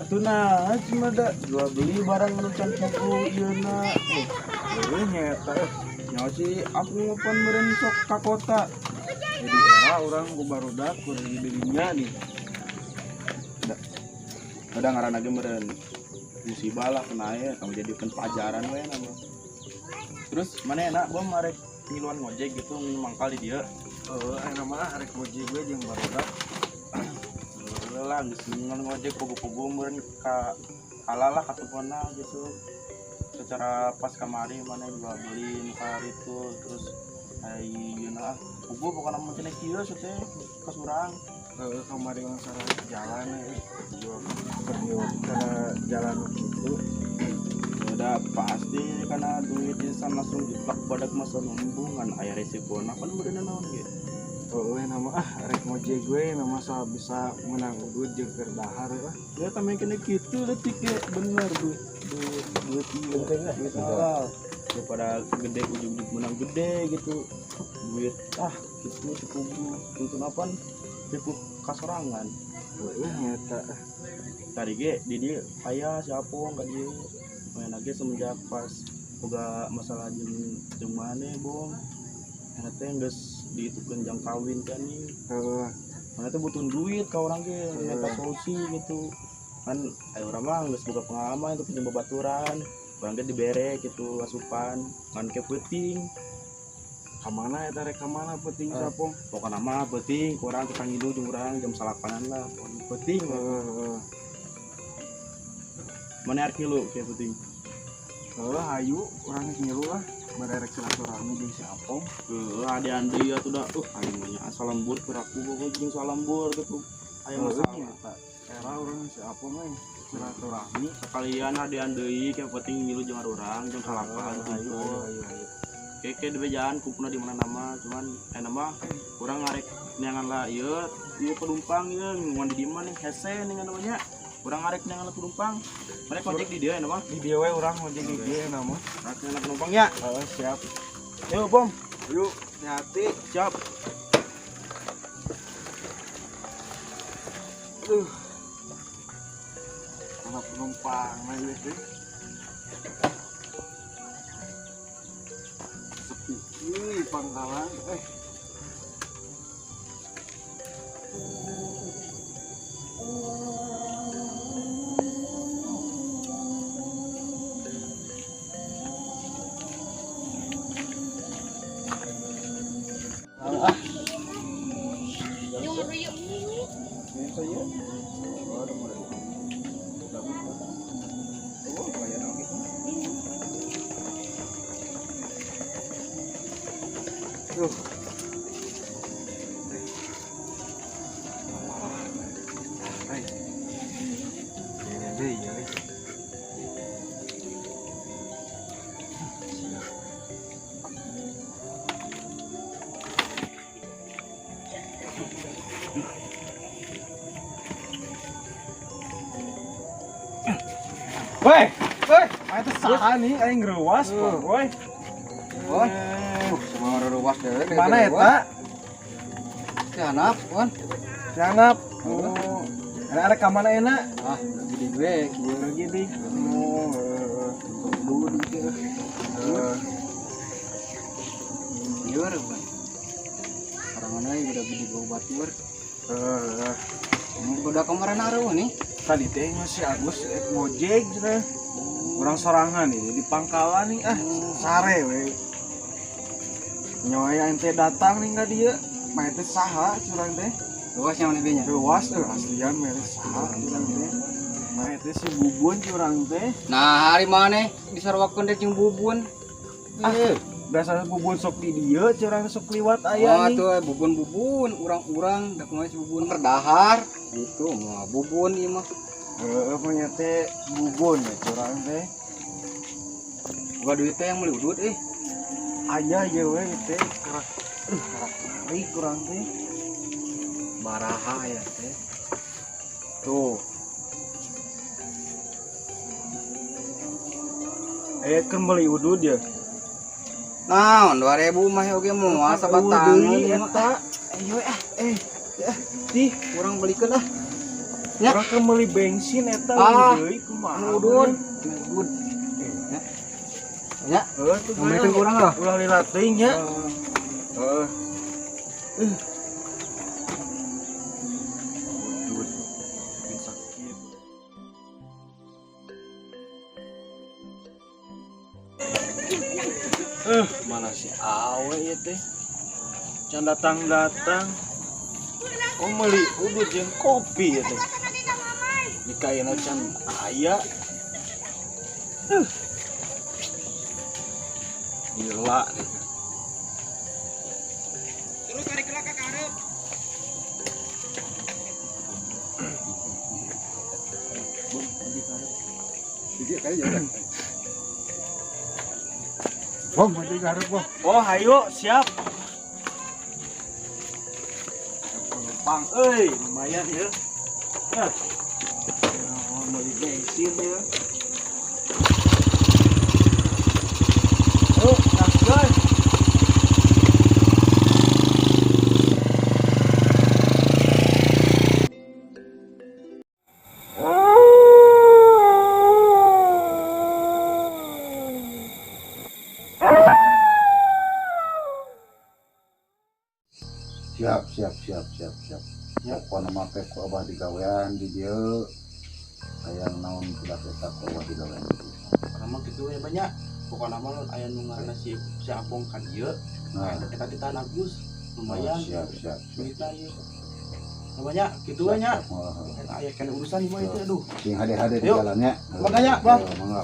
Atuh nah cuma ada jual beli barang anu can kuku ieu na. Eueuh nyata nyawa si aku ngopan meureun sok ka kota. Jadi era orang ku barudak ku di dirinya nih. Udah ngaran lagi meureun musibah lah kena ya kamu jadikan pelajaran we nama. Terus mana enak gua marek ngiluan ngojek gitu mangkal di dia. Enak mah arek ngojek gue jeung barudak. Lah geus ngojek pogo-pogo meureun ka kalalah katupana gitu. Secara pas kamari mana jual beli nukar itu terus ayeuna pogo pokona mun cenah kieu teh pas urang. Kamari mah sareng jalan jual pergi kana jalan gitu. Udah pasti karena duit insan langsung diplak badak masa nembungan aya resikona kan beuneu naon ge. Nama arek ngojek gue nama soal bisa menang duit jeung keur dahar ya tameng kena kitu leutik ge bener duit halal daripada gede ujug-ujug menang gede gitu duit gitu cukup untuk napan cukup kasorangan nyata tadi ge di dieu aya siapa ka dieu main lagi semenjak pas boga masalah jeung maneh bong eta teh geus dihitungkeun jang kawin kan nih mana teh butuh duit ka urang ge nyata solusi gitu kan urang mah geus boga pengalaman untuk pinjam babaturan urang ge dibere gitu asupan ngan ke peuting ka mana eta rek ka mana peuting sapong pokona mah peuting ku urang tukang ngilu jeung urang jam 8:00 lah peuting mana arek ngilu ke peuting hayu urang ngilu lah mererek silaturahmi jeung si Apong. Ade-ande ya tuh dah. Aing mah asal lembur keur aku pokoknya jeung salembur gitu. Aya masalah eta. Era urang si Apong we silaturahmi sekalian ade-ande deui ke penting ngilu jeung urang jeung kalapan gitu. Keke di bejaan kumpulna di mana nama cuman mah urang ngarek neangan lah ieu penumpang ieu ngan di dieu mah nih hese nih namanya. Urang arek neangan penumpang. Mereka ngojek di dia mah. Di dia we urang ngojek di dia nama. Arek neangan penumpang ya. Siap. Yuk, Bom. Yuk, hati. Siap. Anak penumpang mah ieu teh. Sepi pangkalan Woi, itu saha nih aing ngeuwas, woi. Wah, semua ruas deh. Mana eta? Sianap, kan? Sianap. Ada ka mana enak? Jadi gue, kieu lagi di. Dulu dieu. Liur, kan? Orang mana udah gede bawa batur. Udah kemarin areuh nih. Tadi teh si Agus ngojek cenah. Urang sorangan nih di pangkalan nih sare we. Nyoya ente datang nih ka dieu. Mah teh saha curang teh? Luas yang mana nya? Luas aslian mere saha curang teh. Mah teh si Bubun curang teh. Nah, hari mana disarwakeun dek jeung Bubun? Biasa Bubun sok di dieu curang sok liwat aya nih. Tuh Bubun, urang-urang da kumaha si Bubun berdahar. Itu mah Bubun ieu mah. Punya teh Bubun ya curang teh. Buka duit teh yang meuli udut Aya ye we teh kerak mari kurang teh. Baraha ya teh. Tuh. Kan meuli udud ya. Naon 2000 mah oge moal sabatangan eta. Ayo di urang belikeun Ya. Orang ke meuli bensin eta Ah. deui kumaha. Udun. Good. Ya. Tuh Ngomongin kurang lah. ulah lila teuing nya. Heeh. Udun. Bikin sakit. Mana si awe ya teh? Can datang-datang. Oh meuli udut jeung kopi ya teh. Di kaina can aya. Gila. Terus tarik ke belakang ke hareup. Bom, maju ke hareup, Bom. Oh, hayo siap. Penumpang, lumayan ya. Oh, mau di bensin ya. Oh, gaskeun. Siap. Pokoknya make ku abah di gawean di dieu. Hayang naon kudak eta ku abah di gawean. Karena gitu ya banyak. Pokoknya mah aya nu ngaranna si Apong kan ieu. Nah, Eta kita nagus lumayan. siap. Cerita ieu. Banyak gitu we nya. Eta aya kena urusan mah itu aduh. Sing hade-hade di Yuk. jalannya. Makanya, Bang. Mangga.